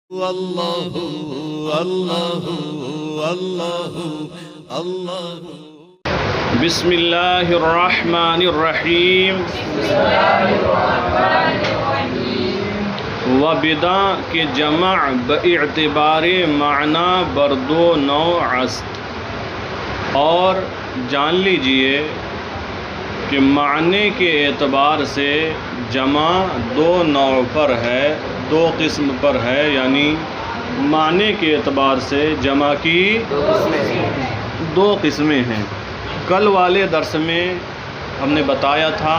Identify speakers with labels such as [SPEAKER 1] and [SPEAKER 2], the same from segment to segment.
[SPEAKER 1] اللہ اللہ اللہ اللہ۔
[SPEAKER 2] بسم اللہ الرحمن الرحیم۔ وبدا کے جمع باعتبار معنی بر دو نوع است، اور جان لیجئے کہ معنی کے اعتبار سے جمع دو نوع پر ہے، دو قسم پر ہے، یعنی معنی کے اعتبار سے جمع کی دو قسمیں ہیں۔ کل والے درس میں ہم نے بتایا تھا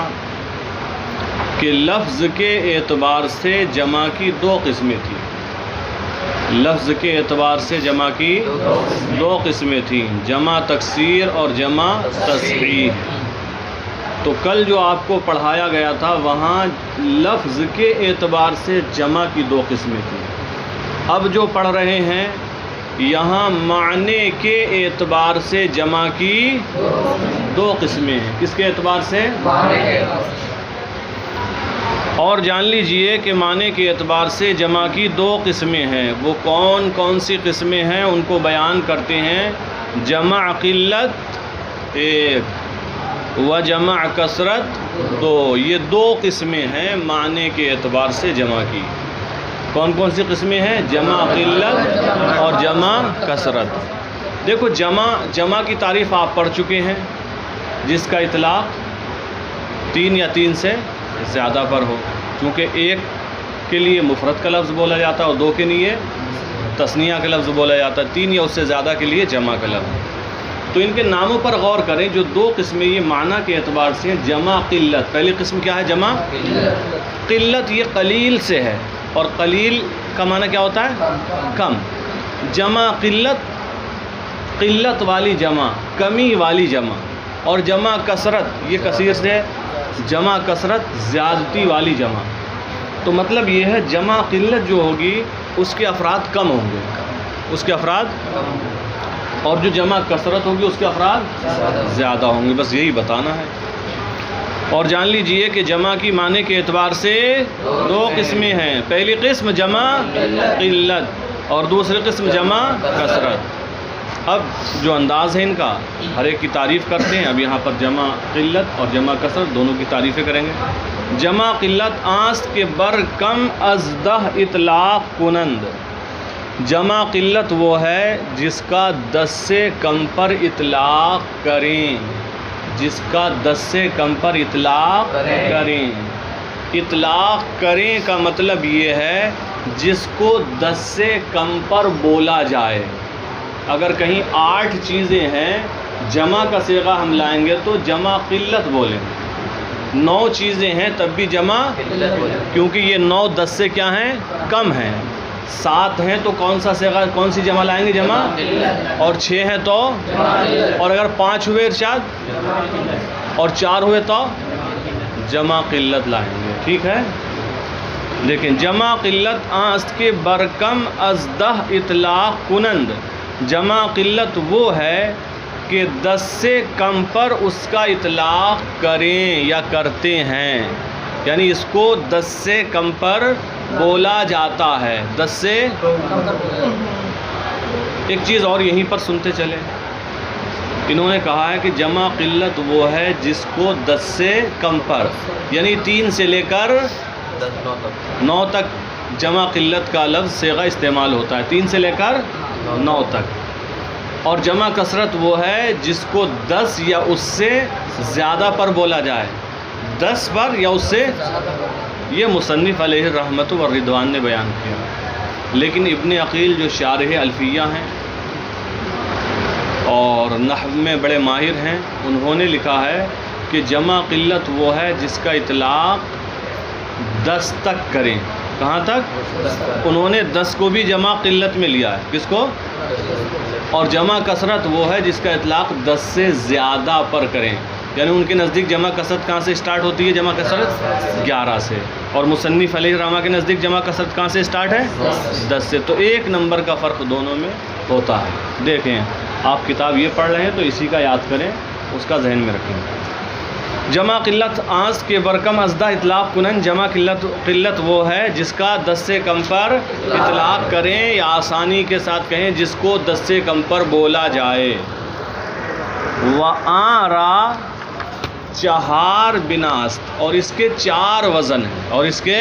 [SPEAKER 2] کہ لفظ کے اعتبار سے جمع کی دو قسمیں تھیں۔ لفظ کے اعتبار سے جمع کی دو قسمیں تھیں، جمع تکسیر اور جمع تصحیح۔ تو کل جو آپ کو پڑھایا گیا تھا وہاں لفظ کے اعتبار سے جمع کی دو قسمیں تھیں۔ اب جو پڑھ رہے ہیں یہاں معنی کے اعتبار سے جمع کی دو قسمیں ہیں۔ کس کے اعتبار سے؟ اور جان لیجئے کہ معنی کے اعتبار سے جمع کی دو قسمیں ہیں۔ وہ کون کون سی قسمیں ہیں ان کو بیان کرتے ہیں۔ جمع قلت ایک و جمع کثرت دو، یہ دو قسمیں ہیں معنی کے اعتبار سے جمع کی۔ کون کون سی قسمیں ہیں؟ جمع قلت اور جمع کثرت۔ دیکھو جمع کی تعریف آپ پڑھ چکے ہیں، جس کا اطلاق تین یا تین سے زیادہ پر ہو، کیونکہ ایک کے لیے مفرد کا لفظ بولا جاتا ہے اور دو کے لیے تثنیہ کا لفظ بولا جاتا ہے، تین یا اس سے زیادہ کے لیے جمع کا لفظ۔ تو ان کے ناموں پر غور کریں۔ جو دو قسمیں یہ معنی کے اعتبار سے ہیں، جمع قلت۔ پہلی قسم کیا ہے؟ جمع قلت، یہ قلیل سے ہے، اور قلیل کا معنی کیا ہوتا ہے؟ کم۔ جمع قلت، قلت والی جمع، کمی والی جمع۔ اور جمع کثرت، یہ کثیر سے ہے، جمع کثرت زیادتی والی جمع۔ تو مطلب یہ ہے جمع قلت جو ہوگی اس کے افراد کم ہوں گے، اس کے افراد، اور جو جمع کثرت ہوگی اس کے افراد زیادہ ہوں گے۔ بس یہی بتانا ہے۔ اور جان لیجئے کہ جمع کی معنی کے اعتبار سے دو قسمیں ہیں۔ پہلی قسم جمع قلت اور دوسری قسم جمع کثرت۔ اب جو انداز ہے ان کا، ہر ایک کی تعریف کرتے ہیں۔ اب یہاں پر جمع قلت اور جمع کثرت دونوں کی تعریفیں کریں گے۔ جمع قلت آست کے بر کم از دہ اطلاق کنند۔ جمع قلت وہ ہے جس کا 10 سے کم پر اطلاق کریں، جس کا 10 سے کم پر اطلاق کریں۔ اطلاق کریں کا مطلب یہ ہے جس کو 10 سے کم پر بولا جائے۔ اگر کہیں 8 چیزیں ہیں، جمع کا صیغہ ہم لائیں گے تو جمع قلت بولیں۔ 9 چیزیں ہیں تب بھی جمع، کیونکہ یہ 9 10 سے کیا ہیں؟ کم ہیں۔ 7 ہیں تو کون سا صیغہ، کون سی جمع لائیں گے؟ جمع۔ اور 6 ہیں تو، اور اگر 5 ہوئے ارشاد، اور 4 ہوئے تو جمع قلت لائیں گے۔ ٹھیک ہے؟ لیکن جمع قلت آست کے برکم از دہ اطلاق کنند۔ جمع قلت وہ ہے کہ 10 سے کم پر اس کا اطلاق کریں یا کرتے ہیں، یعنی اس کو 10 سے کم پر بولا جاتا ہے۔ 10 سے ایک چیز اور یہیں پر سنتے چلے، انہوں نے کہا ہے کہ جمع قلت وہ ہے جس کو 10 سے کم پر، یعنی 3 سے لے کر 9 تک جمع قلت کا لفظ صیغہ استعمال ہوتا ہے، 3 سے لے کر 9 تک۔ اور جمع کثرت وہ ہے جس کو 10 یا اس سے زیادہ پر بولا جائے، 10 پر یا اس سے۔ یہ مصنف علیہ الرحمۃ والرضوان نے بیان کیا، لیکن ابن عقیل جو شارح الفیہ ہیں اور نحو میں بڑے ماہر ہیں، انہوں نے لکھا ہے کہ جمع قلت وہ ہے جس کا اطلاق 10 تک کریں۔ کہاں تک؟ انہوں نے 10 کو بھی جمع قلت میں لیا ہے۔ کس کو؟ اور جمع کثرت وہ ہے جس کا اطلاق 10 سے زیادہ پر کریں، یعنی ان کے نزدیک جمع کثرت کہاں سے اسٹارٹ ہوتی ہے؟ جمع کثرت 11 سے، اور مصنف علیہ الرحمہ کے نزدیک جمع کثرت کہاں سے اسٹارٹ ہے؟ 10 سے۔ تو 1 نمبر کا فرق دونوں میں ہوتا ہے۔ دیکھیں آپ کتاب یہ پڑھ رہے ہیں تو اسی کا یاد کریں، اس کا ذہن میں رکھیں۔ جمع قلت آنس کے برکم ازدہ اطلاق کنن، جمع قلت وہ ہے جس کا 10 سے کم پر اطلاق کریں یا آسانی کے ساتھ کہیں جس کو 10 سے کم پر بولا جائے۔ وآرا چہار بناست، اور اس کے 4 وزن ہیں، اور اس کے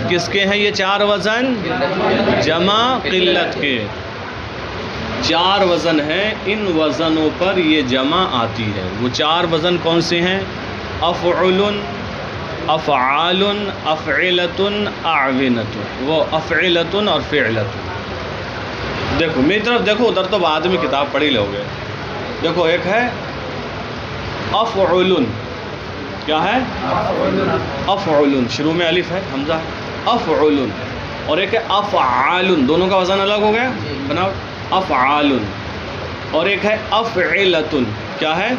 [SPEAKER 2] کس کے ہیں یہ 4 وزن؟ جمع قلت کے 4 وزن ہیں، ان وزنوں پر یہ جمع آتی ہے۔ وہ 4 وزن کون سے ہیں؟ افعل، افعال، افعلۃ، اعونۃ۔ وہ افعلۃ اور فعلۃ۔ دیکھو میری طرف دیکھو، ادھر تو بعد میں کتاب پڑھی لو گے۔ دیکھو ایک ہے افعل، کیا ہے؟ افعل، شروع میں الف ہے، حمزہ ہے، افعل۔ اور ایک ہے افعال، دونوں کا وزن الگ ہو گیا، بناؤ افعال۔ اور ایک ہے افعلۃ، کیا ہے؟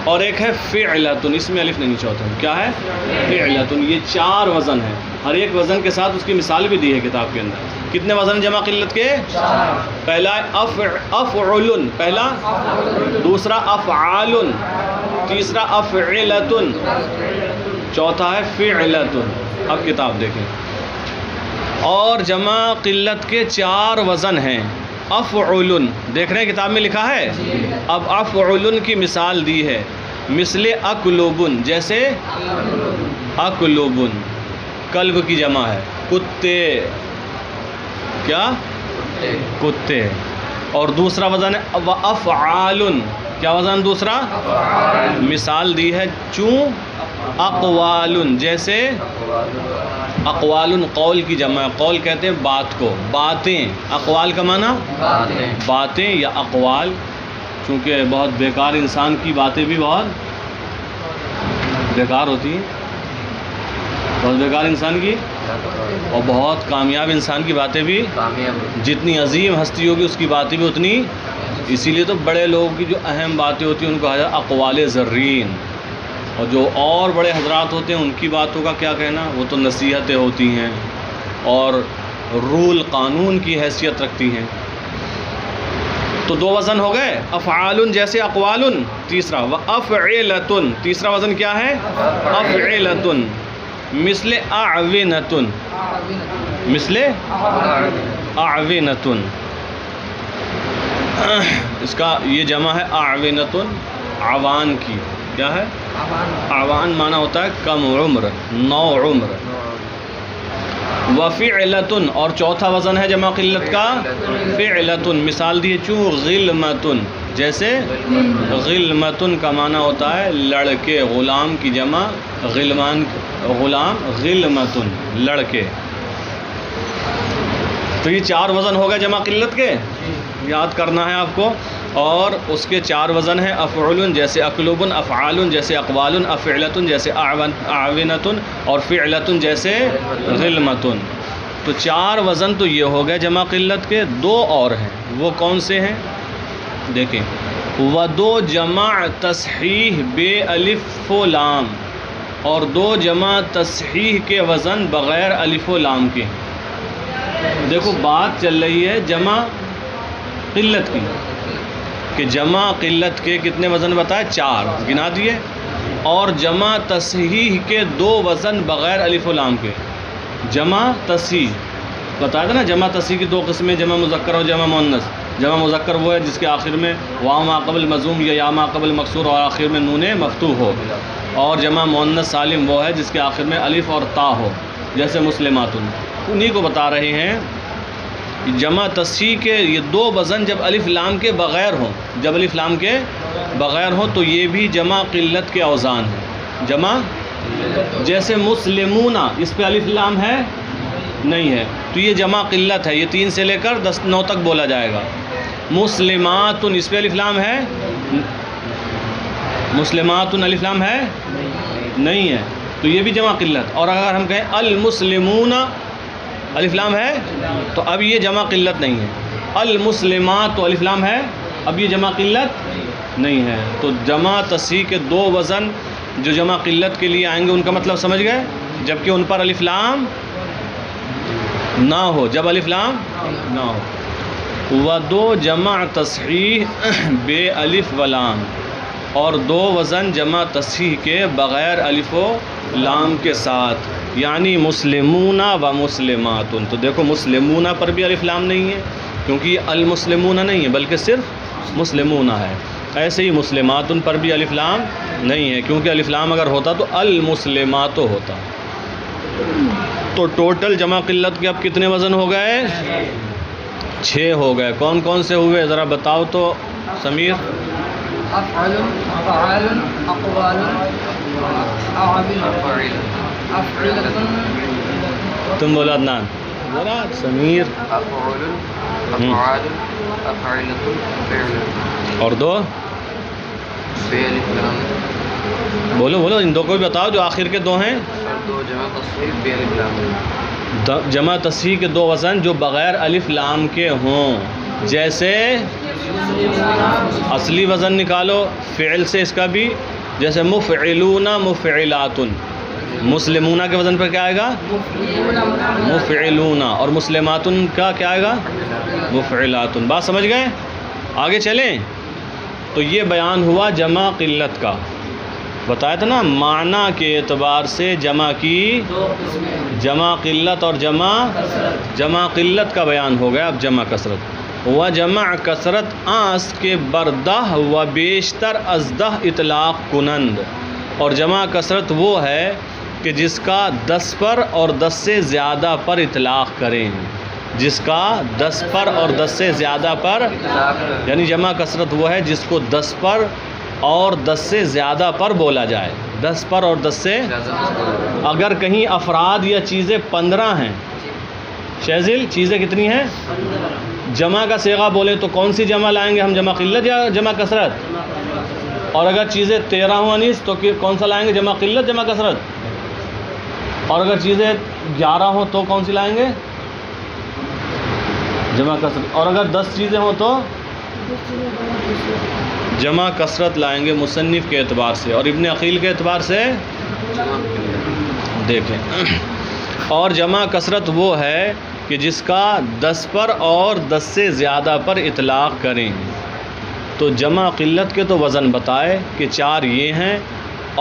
[SPEAKER 2] اور ایک ہے فعلۃ، اس میں الف نہیں چوتھا، کیا ہے؟ فعلۃ۔ یہ 4 وزن ہیں، ہر ایک وزن کے ساتھ اس کی مثال بھی دی ہے کتاب کے اندر۔ کتنے وزن جمع قلت کے؟ 4۔ پہلا افعل، پہلا، دوسرا افعال، تیسرا افعلۃ، چوتھا ہے فعلۃ۔ اب کتاب دیکھیں، اور جمع قلت کے 4 وزن ہیں۔ افعل، دیکھ رہے ہیں کتاب میں لکھا ہے؟ اب افعل کی مثال دی ہے، مثل اکلوبن، جیسے اکلوبن، کلب کی جمع ہے، کتے، کیا؟ کتے۔ اور دوسرا وزن ہے افعال، کیا وزن دوسرا؟ مثال دی ہے چوں اقوال، جیسے اقوال قول کی جمع ہے، قول کہتے ہیں بات کو، باتیں، اقوال کا معنی باتیں یا اقوال، چونکہ بہت بیکار انسان کی باتیں بھی بہت بیکار ہوتی ہیں، بہت بیکار انسان کی، اور بہت کامیاب انسان کی باتیں بھی، جتنی عظیم ہستی ہوگی اس کی باتیں بھی اتنی، اسی لیے تو بڑے لوگوں کی جو اہم باتیں ہوتی ہیں ان کو کہا جاتا ہے اقوال زرین، اور جو اور بڑے حضرات ہوتے ہیں ان کی باتوں کا کیا کہنا، وہ تو نصیحتیں ہوتی ہیں اور رول قانون کی حیثیت رکھتی ہیں۔ تو 2 وزن ہو گئے، افعال جیسے اقوال، تیسرا وافعلۃ، تیسرا وزن کیا ہے؟ افعلۃ، مثل اعونۃ، مثل اعونۃ، اس کا یہ جمع ہے اعونۃ، عوان کی، کیا ہے؟ عوان معنی ہوتا ہے کم عمر، نو عمر۔ وفعلۃ، اور چوتھا وزن ہے جمع قلت کا فعلۃ، مثال دی چوں غلمۃ، جیسے غلمۃ کا معنی ہوتا ہے لڑکے، غلام کی جمع غلمان، غلام، غلمۃ، لڑکے۔ تو یہ 4 وزن ہو گئے جمع قلت کے، یاد کرنا ہے آپ کو۔ اور اس کے 4 وزن ہیں، افعل جیسے اکلوب، افعال جیسے اقوال، افعلۃ جیسے اعونۃ، اور فعلۃ جیسے غلمۃ۔ تو 4 وزن تو یہ ہو گئے جمع قلت کے، 2 اور ہیں، وہ کون سے ہیں؟ دیکھیں، ودو جمع تصحیح بے الف و لام، اور 2 جمع تصحیح کے وزن بغیر الف و لام کے۔ دیکھو بات چل رہی ہے جمع قلت کی، کہ جمع قلت کے کتنے وزن بتائے؟ 4 گنا دیے، اور جمع تصحیح کے 2 وزن بغیر الف و لام کے۔ جمع تصحیح بتایا تھا نا، جمع تصحیح کی 2 قسمیں، جمع مذکر اور جمع مؤنث۔ جمع مذکر وہ ہے جس کے آخر میں واو ما قبل مضموم یا یا ما قبل مکسور اور آخر میں نون مفتوح ہو، اور جمع مؤنث سالم وہ ہے جس کے آخر میں الف اور تا ہو، جیسے مسلمات۔ انہی کو بتا رہے ہیں جمع تصحیح کے یہ 2 وزن جب الف لام کے بغیر ہوں، جب الف لام کے بغیر ہوں تو یہ بھی جمع قلت کے اوزان ہیں۔ جمع جیسے مسلمون، اس پہ الف لام ہے نہیں ہے، تو یہ جمع قلت ہے، یہ 3 سے لے کر 9 تک بولا جائے گا۔ مسلمات، اس پہ الف لام ہے، مسلمات الف لام ہے نہیں ہے، تو یہ بھی جمع قلت۔ اور اگر ہم کہیں المسلمون الف لام ہے تو اب یہ جمع قلت نہیں ہے۔ المسلمات تو الف لام ہے، اب یہ جمع قلت نہیں ہے۔ تو جمع تصحیح کے 2 وزن جو جمع قلت کے لیے آئیں گے ان کا مطلب سمجھ گئے، جبکہ ان پر الف لام نہ ہو، جب الف لام نہ ہو۔ ودو جمع تصحیح بے الف ولام، اور 2 وزن جمع تصحیح کے بغیر الف و لام کے ساتھ، یعنی مسلمون و مسلمات۔ تو دیکھو مسلمون پر بھی الف لام نہیں ہے کیونکہ یہ المسلمون نہیں ہے بلکہ صرف مسلمون ہے۔ ایسے ہی مسلمات پر بھی الف لام نہیں ہے کیونکہ الف لام اگر ہوتا تو المسلمات ہوتا۔ تو ٹوٹل جمع قلت کے اب کتنے وزن ہو گئے؟ 6 ہو گئے۔ کون کون سے ہوئے ذرا بتاؤ تو سمیر؟
[SPEAKER 3] افعل، افعال، اقوال، اعوال، افعلۃ،
[SPEAKER 2] تم بولا عدنان، بولا سمیر،
[SPEAKER 3] افعل، افعال، افعلۃ، فعل،
[SPEAKER 2] اور 2
[SPEAKER 3] بألف لام،
[SPEAKER 2] بولو بولو، ان 2 کو بھی بتاؤ جو آخر کے 2 ہیں۔
[SPEAKER 3] اور 2 جمع تصحیح بألف لام،
[SPEAKER 2] جمع تصحیح کے 2 وزن جو بغیر الف لام کے ہوں، جیسے اصلی وزن نکالو فعل سے اس کا بھی، جیسے مفعلون مفعلات، مسلمون کے وزن پر کیا آئے گا؟ مفعلون، اور مسلمات کا کیا آئے گا؟ مفعلات۔ بات سمجھ گئے؟ آگے چلیں۔ تو یہ بیان ہوا جمع قلت کا، بتایا تھا نا معنی کے اعتبار سے جمع کی، جمع قلت اور جمع قلت کا بیان ہو گیا۔ اب جمع کثرت، و جمع کثرت آس کے بردہ و بیشتر ازدہ اطلاق کنند، اور جمع کثرت وہ ہے کہ جس کا 10 پر اور 10 سے زیادہ پر اطلاق کریں، جس کا 10 پر اور 10 سے زیادہ پر، یعنی جمع کثرت وہ ہے جس کو 10 پر اور 10 سے زیادہ پر بولا جائے۔ 10 پر اور 10 سے، اگر کہیں افراد یا چیزیں 15 ہیں، شیزل چیزیں کتنی ہیں؟ جمع کا صیغہ بولے تو کون سی جمع لائیں گے ہم، جمع قلت یا جمع کثرت؟ اور اگر چیزیں 13 ہوں انیس تو کون سا لائیں گے، جمع قلت جمع کثرت؟ اور اگر چیزیں 11 ہوں تو کون سی لائیں گے، جمع کثرت؟ اور اگر 10 چیزیں ہوں تو جمع کثرت لائیں گے مصنف کے اعتبار سے، اور ابن عقیل کے اعتبار سے دیکھیں۔ اور جمع کثرت وہ ہے کہ جس کا 10 پر اور 10 سے زیادہ پر اطلاق کریں۔ تو جمع قلت کے تو وزن بتائے کہ 4 یہ ہیں،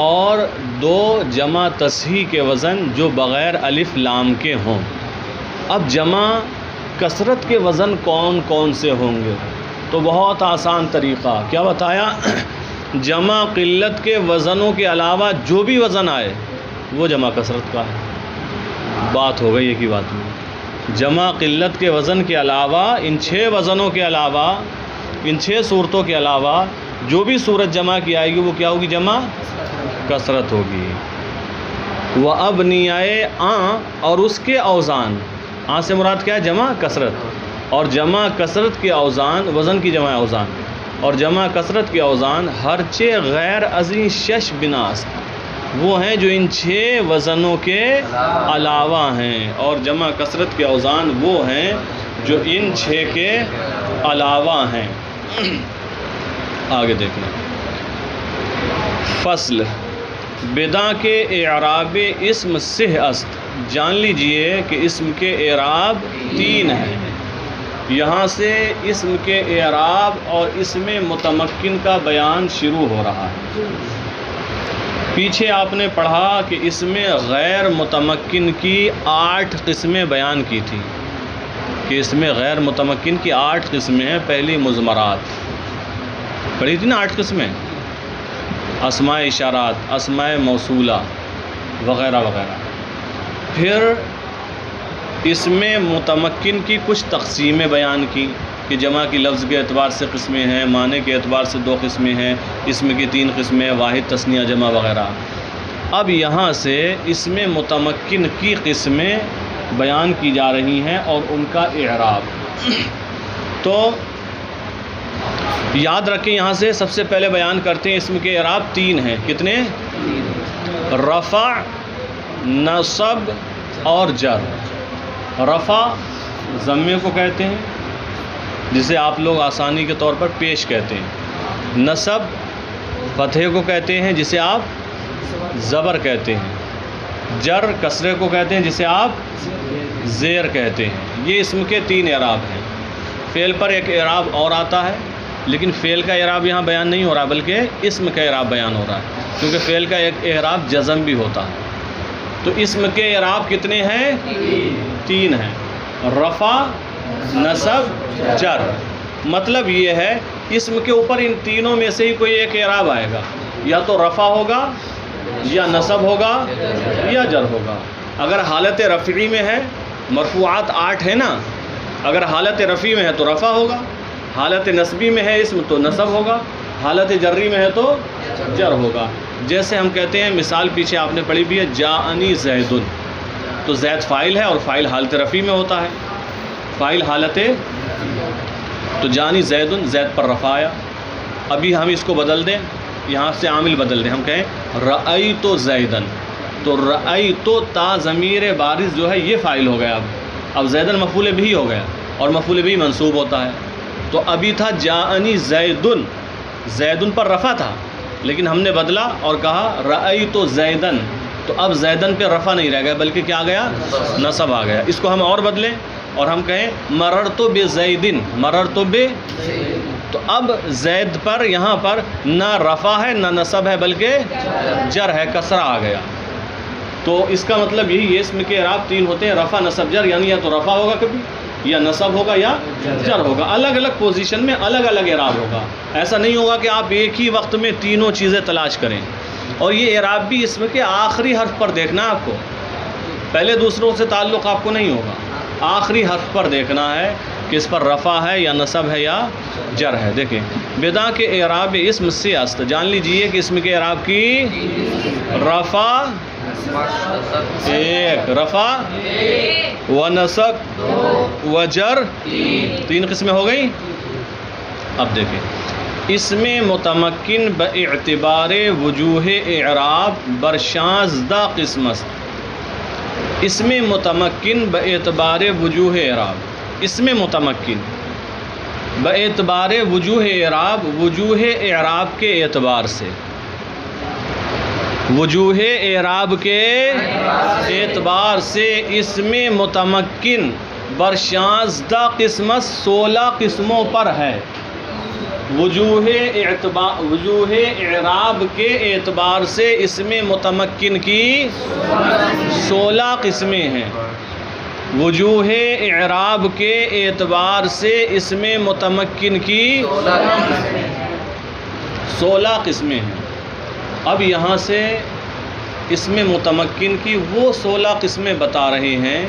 [SPEAKER 2] اور 2 جمع تصحیح کے وزن جو بغیر الف لام کے ہوں۔ اب جمع کثرت کے وزن کون کون سے ہوں گے؟ تو بہت آسان طریقہ کیا بتایا، جمع قلت کے وزنوں کے علاوہ جو بھی وزن آئے وہ جمع کثرت کا ہے۔ بات ہو گئی ایک ہی بات میں، جمع قلت کے وزن کے علاوہ، ان 6 وزنوں کے علاوہ، ان 6 صورتوں کے علاوہ جو بھی صورت جمع کی آئے گی وہ کیا ہوگی، جمع کثرت ہوگی۔ وَأَبْنِيَائِ اور اس کے اوزان، سے مراد کیا ہے، جمع کثرت، اور جمع کثرت کے اوزان، وزن کی جمع اوزان، اور جمع کثرت کے اوزان ہرچے غیر ازیں 6 بناست، وہ ہیں جو ان 6 وزنوں کے علاوہ ہیں، اور جمع کثرت کے اوزان وہ ہیں جو ان 6 کے علاوہ ہیں۔ آگے دیکھیں، فصل بدا کے اعراب اسم سہ است، جان لیجئے کہ اسم کے اعراب 3 ہیں۔ یہاں سے اسم کے اعراب اور اسم متمکن کا بیان شروع ہو رہا ہے۔ پیچھے آپ نے پڑھا کہ اسم غیر متمکن کی 8 قسمیں بیان کی تھی، کہ اسم غیر متمکن کی 8 قسمیں ہیں۔ پہلی مضمرات پڑھی تھی نا، 8 قسمیں، اسماء اشارات، اسماء موصولہ وغیرہ وغیرہ۔ پھر اسم متمکن کی کچھ تقسیمیں بیان کی کہ جمع کی لفظ کے اعتبار سے قسمیں ہیں، معنی کے اعتبار سے 2 قسمیں ہیں، اسم کی 3 قسمیں، واحد، تثنیہ، جمع وغیرہ۔ اب یہاں سے اسم متمکن کی قسمیں بیان کی جا رہی ہیں اور ان کا اعراب۔ تو یاد رکھیں، یہاں سے سب سے پہلے بیان کرتے ہیں اسم کے اعراب 3 ہیں۔ کتنے؟ رفع، نصب اور جر۔ رفع ضمے کو کہتے ہیں، جسے آپ لوگ آسانی کے طور پر پیش کہتے ہیں۔ نصب فتحے کو کہتے ہیں، جسے آپ زبر کہتے ہیں۔ جر کسرے کو کہتے ہیں، جسے آپ زیر کہتے ہیں۔ یہ اسم کے 3 اعراب ہیں۔ فعل پر ایک اعراب اور آتا ہے، لیکن فعل کا اعراب یہاں بیان نہیں ہو رہا بلکہ اسم کا اعراب بیان ہو رہا ہے، کیونکہ فعل کا ایک اعراب جزم بھی ہوتا ہے۔ تو اسم کے اعراب کتنے ہیں؟ 3 ہیں، رفع، نصب، جر۔ مطلب یہ ہے اسم کے اوپر ان تینوں میں سے ہی کوئی ایک اعراب آئے گا، یا تو رفع ہوگا، یا نصب ہوگا، یا جر ہوگا۔ اگر حالت رفعی میں ہے، مرفوعات 8 ہے نا، اگر حالت رفعی میں ہے تو رفع ہوگا، حالت نصبی میں ہے اسم تو نصب ہوگا، حالت جری میں ہے تو جر ہوگا۔ جیسے ہم کہتے ہیں، مثال پیچھے آپ نے پڑھی بھی ہے، جاءنی زید، تو زید فاعل ہے اور فاعل حالت رفعی میں ہوتا ہے، فاعل حالت، تو جانی زید، زید پر رفع آیا۔ ابھی ہم اس کو بدل دیں، یہاں سے عامل بدل دیں، ہم کہیں رأیت زیدن، تو رأیت تا ضمیر بارز جو ہے یہ فاعل ہو گیا، اب زیدن مفعول بھی ہو گیا، اور مفعول بھی منصوب ہوتا ہے۔ تو ابھی تھا جاءنی زیدن، زیدن پر رفع تھا، لیکن ہم نے بدلا اور کہا رأیت زیدن، تو اب زیدن پہ رفع نہیں رہ گیا بلکہ کیا گیا؟ نصب آ گیا۔ اس کو ہم اور بدلیں اور ہم کہیں مررت بزیدن، مررت ب، تو اب زید پر یہاں پر نہ رفع ہے نہ نصب ہے بلکہ جر ہے، کسرہ آ گیا۔ تو اس کا مطلب یہی ہے، اسم کے اعراب 3 ہوتے ہیں، رفع، نصب، جر، یعنی یا تو رفع ہوگا کبھی، یا نصب ہوگا، یا جر ہوگا، الگ الگ پوزیشن میں الگ الگ اعراب ہوگا۔ ایسا نہیں ہوگا کہ آپ ایک ہی وقت میں تینوں چیزیں تلاش کریں۔ اور یہ اعراب بھی اسم کے آخری حرف پر دیکھنا ہے آپ کو، پہلے دوسروں سے تعلق آپ کو نہیں ہوگا، آخری حرف پر دیکھنا ہے کہ اس پر رفع ہے یا نصب ہے یا جر ہے۔ دیکھیں، بدا کے اعراب اسم سے است، جان لیجئے کہ اسم کے اعراب کی رفع 1، رفع و نصب و جر 3 قسمیں ہو گئی۔ اب دیکھیں، اسم متمکن باعتبار وجوہ اعراب برشازدہ قسم است۔ اسم متمکن باعتبار وجوہ اعراب، اسم متمکن باعتبار وجوہ اعراب، وجوہ اعراب کے اعتبار سے، وجوہ اعراب کے اعتبار سے اسم متمکن برشازدہ قسمت 16 قسموں پر ہے۔ وجوہ اعراب کے اعتبار سے اسم متمکن کی 16 قسمیں ہیں۔ وجوہ اعراب کے اعتبار سے اسم متمکن کی 16 قسمیں ہیں۔ اب یہاں سے اسم متمکن کی وہ 16 قسمیں بتا رہے ہیں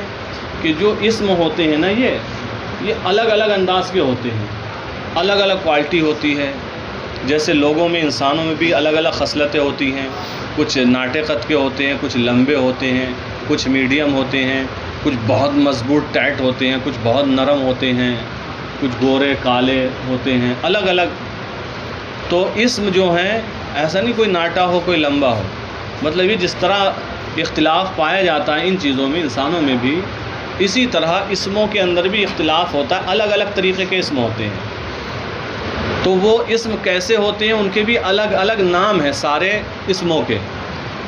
[SPEAKER 2] کہ جو اسم ہوتے ہیں نا، یہ الگ الگ انداز کے ہوتے ہیں، الگ الگ کوالٹی ہوتی ہے۔ جیسے لوگوں میں، انسانوں میں بھی الگ الگ خصلتیں ہوتی ہیں، کچھ ناٹے قد کے ہوتے ہیں، کچھ لمبے ہوتے ہیں، کچھ میڈیم ہوتے ہیں، کچھ بہت مضبوط ٹائٹ ہوتے ہیں، کچھ بہت نرم ہوتے ہیں، کچھ گورے کالے ہوتے ہیں، الگ الگ۔ تو اسم جو ہیں، ایسا نہیں کوئی ناٹا ہو کوئی لمبا ہو، مطلب یہ جس طرح اختلاف پایا جاتا ہے ان چیزوں میں، انسانوں میں بھی اسی طرح اسموں کے اندر بھی اختلاف ہوتا ہے، الگ الگ طریقے کے اسم ہوتے ہیں۔ تو وہ اسم کیسے ہوتے ہیں، ان کے بھی الگ الگ نام ہیں سارے اسموں کے،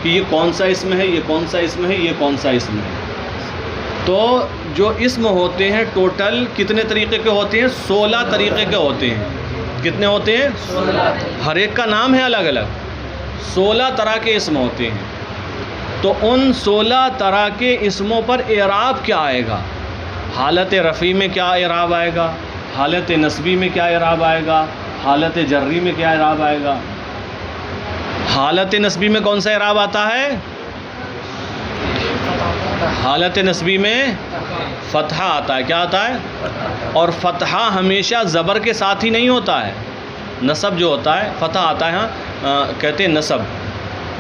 [SPEAKER 2] کہ یہ کون سا اسم ہے، یہ کون سا اسم ہے، یہ کون سا اسم ہے۔ تو جو اسم ہوتے ہیں ٹوٹل کتنے طریقے کے ہوتے ہیں؟ 16 طریقے کے ہوتے ہیں۔ کتنے ہوتے ہیں؟ 16۔ ہر ایک کا نام ہے الگ الگ، 16 طرح کے اسم ہوتے ہیں۔ تو ان 16 طرح کے اسموں پر اعراب کیا آئے گا؟ حالت رفعی میں کیا اعراب آئے گا، حالت نصبی میں کیا اعراب آئے گا، حالت جری میں کیا اعراب آئے گا۔ حالت نصبی میں کون سا اعراب آتا ہے؟ حالت نصبی میں فتحہ آتا ہے۔ کیا آتا ہے؟ اور فتحہ ہمیشہ زبر کے ساتھ ہی نہیں ہوتا ہے، نصب جو ہوتا ہے فتح آتا ہے، ہاں کہتے ہیں نصب،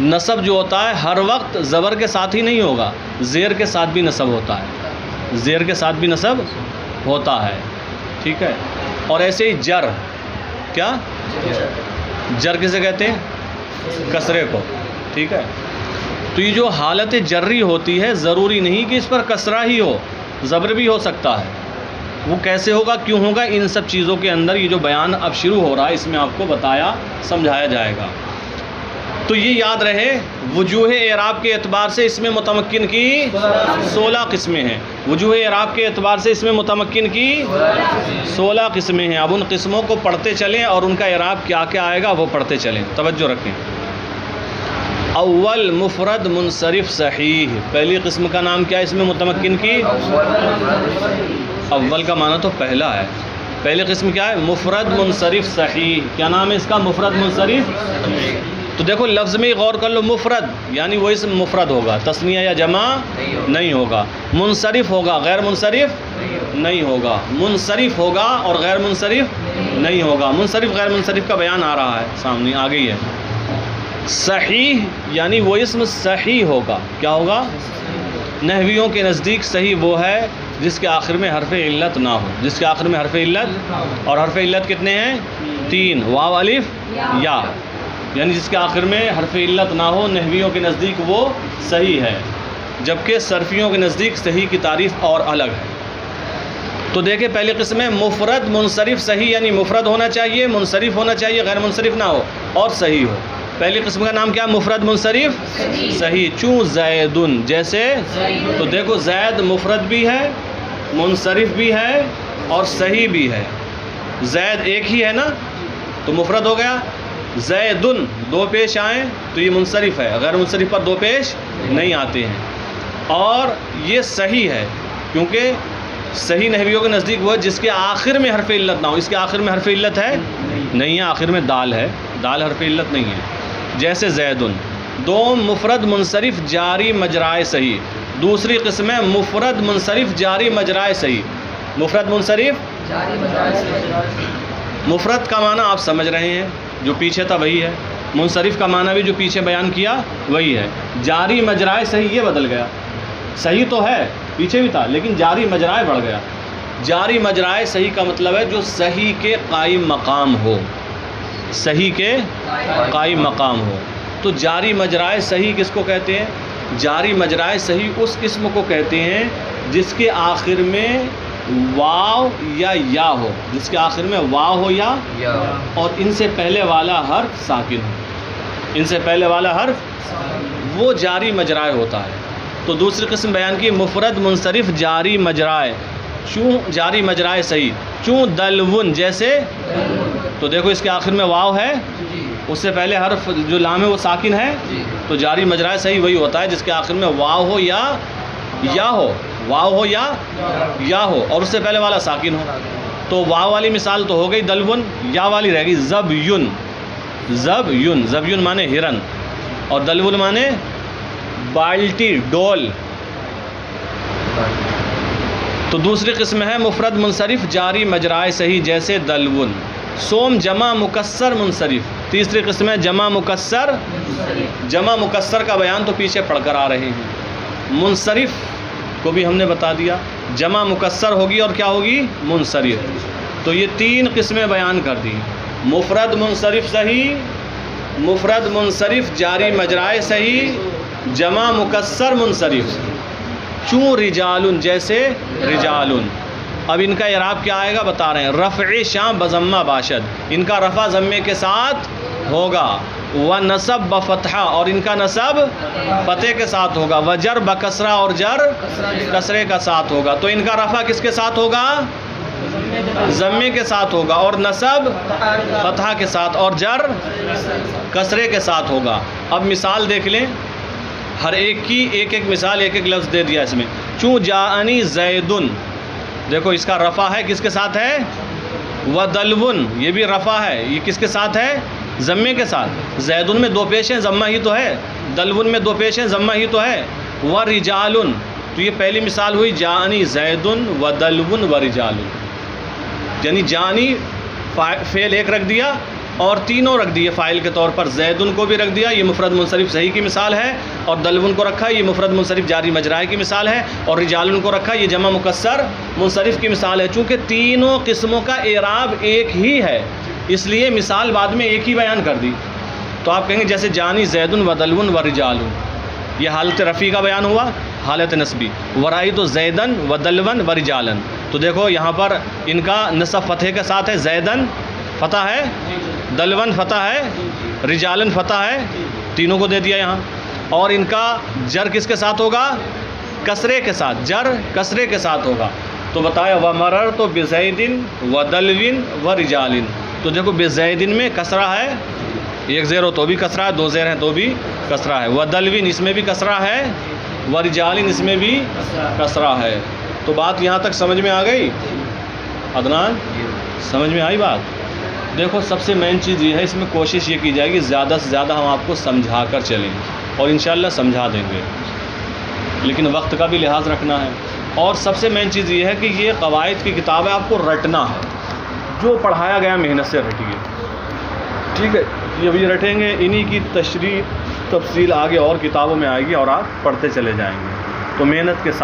[SPEAKER 2] نصب جو ہوتا ہے ہر وقت زبر کے ساتھ ہی نہیں ہوگا، زیر کے ساتھ بھی نصب ہوتا ہے، زیر کے ساتھ بھی نصب ہوتا ہے، ٹھیک ہے۔ اور ایسے ہی جر، کیا جر کسے کہتے ہیں؟ کسرے کو، ٹھیک ہے۔ تو یہ جو حالت جری ہوتی ہے ضروری نہیں کہ اس پر کسرہ ہی ہو، زبر بھی ہو سکتا ہے۔ وہ کیسے ہوگا، کیوں ہوگا، ان سب چیزوں کے اندر یہ جو بیان اب شروع ہو رہا ہے اس میں آپ کو بتایا سمجھایا جائے گا۔ تو یہ یاد رہے وجوہ اعراب کے اعتبار سے اس میں متمکن کی 16 قسمیں ہیں. وجوہ اعراب کے اعتبار سے اس میں متمکن کی 16 قسمیں ہیں. اب ان قسموں کو پڑھتے چلیں اور ان کا اعراب کیا کیا آئے گا وہ پڑھتے چلیں. توجہ رکھیں. اول مفرد منصرف صحیح. پہلی قسم کا نام کیا ہے اس میں متمکن کی؟ اول کا معنی تو پہلا ہے. پہلی قسم کیا ہے؟ مفرد منصرف صحیح. کیا نام ہے اس کا؟ مفرد منصرف. تو دیکھو لفظ میں غور کر لو. مفرد یعنی وہ اسم مفرد ہوگا، تثنیہ یا جمع نہیں ہوگا. منصرف ہوگا، غیر منصرف نہیں ہوگا. منصرف ہوگا اور غیر منصرف نہیں ہوگا. منصرف غیر منصرف کا بیان آ رہا ہے سامنے، آ گئی ہے. صحیح یعنی وہ اسم صحیح ہوگا. کیا ہوگا؟ نحویوں کے نزدیک صحیح وہ ہے جس کے آخر میں حرف علت نہ ہو. جس کے آخر میں حرف علت، اور حرف علت کتنے ہیں؟ 3، واو الف یا. یعنی جس کے آخر میں حرف علت نہ ہو نحویوں کے نزدیک وہ صحیح ہے، جبکہ صرفیوں کے نزدیک صحیح کی تعریف اور الگ ہے. تو دیکھیں پہلی قسم ہے مفرد منصرف صحیح، یعنی مفرد ہونا چاہیے، منصرف ہونا چاہیے، غیر منصرف نہ ہو اور صحیح ہو. پہلی قسم کا نام کیا؟ مفرد منصرف صحیح. چوں زیدن، جیسے. تو دیکھو زید مفرد بھی ہے، منصرف بھی ہے اور صحیح بھی ہے. زید ایک ہی ہے نا تو مفرد ہو گیا. زیدن 2 پیش آئیں تو یہ منصرف ہے، غیر منصرف پر 2 پیش نہیں آتے ہیں. اور یہ صحیح ہے کیونکہ صحیح نحویوں کے نزدیک وہ ہے جس کے آخر میں حرف علت نہ ہو. اس کے آخر میں حرف علت ہے نہیں ہے، آخر میں دال ہے. دال حرف علت نہیں ہے. جیسے زیدن. دوم مفرد منصرف جاری مجرائے صحیح. دوسری قسم ہے مفرد منصرف جاری مجرائے صحیح. مفرد منصرف جاری مجرائے صحیح. مفرد کا معنی آپ سمجھ رہے ہیں، جو پیچھے تھا وہی ہے. منصرف کا معنی بھی جو پیچھے بیان کیا وہی ہے. جاری مجرائے صحیح یہ بدل گیا. صحیح تو ہے، پیچھے بھی تھا، لیکن جاری مجرائے بڑھ گیا. جاری مجرائے صحیح کا مطلب ہے جو صحیح کے قائم مقام ہو. صحیح کے قائم مقام ہو. تو جاری مجرائے صحیح کس کو کہتے ہیں؟ جاری مجرائے صحیح اس قسم کو کہتے ہیں جس کے آخر میں واو یا ہو. جس کے آخر میں واو ہو یا اور ان سے پہلے والا حرف ساکن ہو. ان سے پہلے والا حرف وہ جاری مجرائے ہوتا ہے. تو دوسری قسم بیان کی مفرد منصرف جاری مجرائے. چوں جاری مجرائے صحیح. چوں دلون، جیسے. تو دیکھو اس کے آخر میں واو ہے، اس سے پہلے حرف جو لام ہے وہ ساکن ہے. تو جاری مجرائے صحیح وہی ہوتا ہے جس کے آخر میں واو ہو یا ہو. واو ہو یا ہو اور اس سے پہلے والا ساکن ہو. تو واو والی مثال تو ہو گئی دلون. یا والی رہ گئی زبیون. زبیون مانے ہرن اور دلون مانے بالٹی، ڈول. تو دوسری قسم ہے مفرد منصرف جاری مجرائے صحیح جیسے دلون. سوم جمع مکسر منصرف. تیسری قسم ہے جمع مکسر. جمع مکسر کا بیان تو پیچھے پڑھ کر آ رہے ہیں. منصرف کو بھی ہم نے بتا دیا. جمع مکسر ہوگی اور کیا ہوگی؟ منصرف. تو یہ 3 قسمیں بیان کر دی. مفرد منصرف صحیح، مفرد منصرف جاری مجرائے صحیح، جمع مکسر منصرف. چوں رجالن، جیسے رجالن. اب ان کا اعراب کیا آئے گا بتا رہے ہیں. رفع شام بضمہ باشد. ان کا رفع ضمے کے ساتھ ہوگا. و نصب بفتحہ، اور ان کا نصب فتح کے ساتھ ہوگا. و جر بکسرہ، اور جر کسرے کا ساتھ ہوگا. تو ان کا رفع کس کے ساتھ ہوگا؟ ضمے کے ساتھ ہوگا. اور نصب فتحہ کے ساتھ، اور جر کسرے کے ساتھ ہوگا. اب مثال دیکھ لیں. ہر ایک کی ایک مثال، ایک لفظ دے دیا اس میں. چوں جاءنی زیدن. دیکھو اس کا رفع ہے کس کے ساتھ ہے؟ ودلون. یہ بھی رفع ہے، یہ کس کے ساتھ ہے؟ ضمے کے ساتھ. زیدن میں 2 پیش ہیں، ضمہ ہی تو ہے. دلون میں 2 پیش ہیں، ضمہ ہی تو ہے. ورجالن. تو یہ پہلی مثال ہوئی جاءنی زیدن ودلون ورجالن. یعنی جانی فعل ایک رکھ دیا اور تینوں رکھ دیے فاعل کے طور پر. زیدن کو بھی رکھ دیا، یہ مفرد منصرف صحیح کی مثال ہے. اور دلون کو رکھا، یہ مفرد منصرف جاری مجرائے کی مثال ہے. اور رجالن کو رکھا، یہ جمع مکسر منصرف کی مثال ہے. چونکہ تینوں قسموں کا اعراب ایک ہی ہے اس لیے مثال بعد میں ایک ہی بیان کر دی. تو آپ کہیں گے جیسے جانی زیدن و دلون و رجالن، یہ حالت رفیع کا بیان ہوا. حالت نسبی ورائیت زیدن و دلون و رجالن. تو دیکھو یہاں پر ان کا نصب فتح کے ساتھ ہے. زیدن فتح ہے، دلون فتح ہے، رجالن فتح ہے. تینوں کو دے دیا یہاں. اور ان کا جر کس کے ساتھ ہوگا؟ کسرے کے ساتھ. جر کسرے کے ساتھ ہوگا. تو بتایا وَمَرَرْتُ بِزَيْدٍ وَدَلْوٍ وَرِجَالٍ. تو دیکھو بِزَيْدٍ میں کسرہ ہے, ایک زیر ہو تو بھی کسرہ ہے, دو زیر ہیں تو بھی کسرہ ہے. وَدَلْوٍ اس میں بھی کسرہ ہے, وَرِجَالٍ اس میں بھی کسرہ ہے. تو بات یہاں تک سمجھ میں آ گئی عدنان؟ سمجھ میں آئی بات؟ دیکھو سب سے مین چیز یہ ہے, اس میں کوشش یہ کی جائے گی زیادہ سے زیادہ ہم آپ کو سمجھا کر چلیں, اور انشاءاللہ سمجھا دیں گے, لیکن وقت کا بھی لحاظ رکھنا ہے. اور سب سے مین چیز یہ ہے کہ یہ قواعد کی کتاب ہے, آپ کو رٹنا ہے, جو پڑھایا گیا محنت سے رٹیے, ٹھیک ہے؟ یہ بھی رٹیں گے, انہی کی تشریح تفصیل آگے اور کتابوں میں آئے گی اور آپ پڑھتے چلے جائیں گے. تو محنت کے ساتھ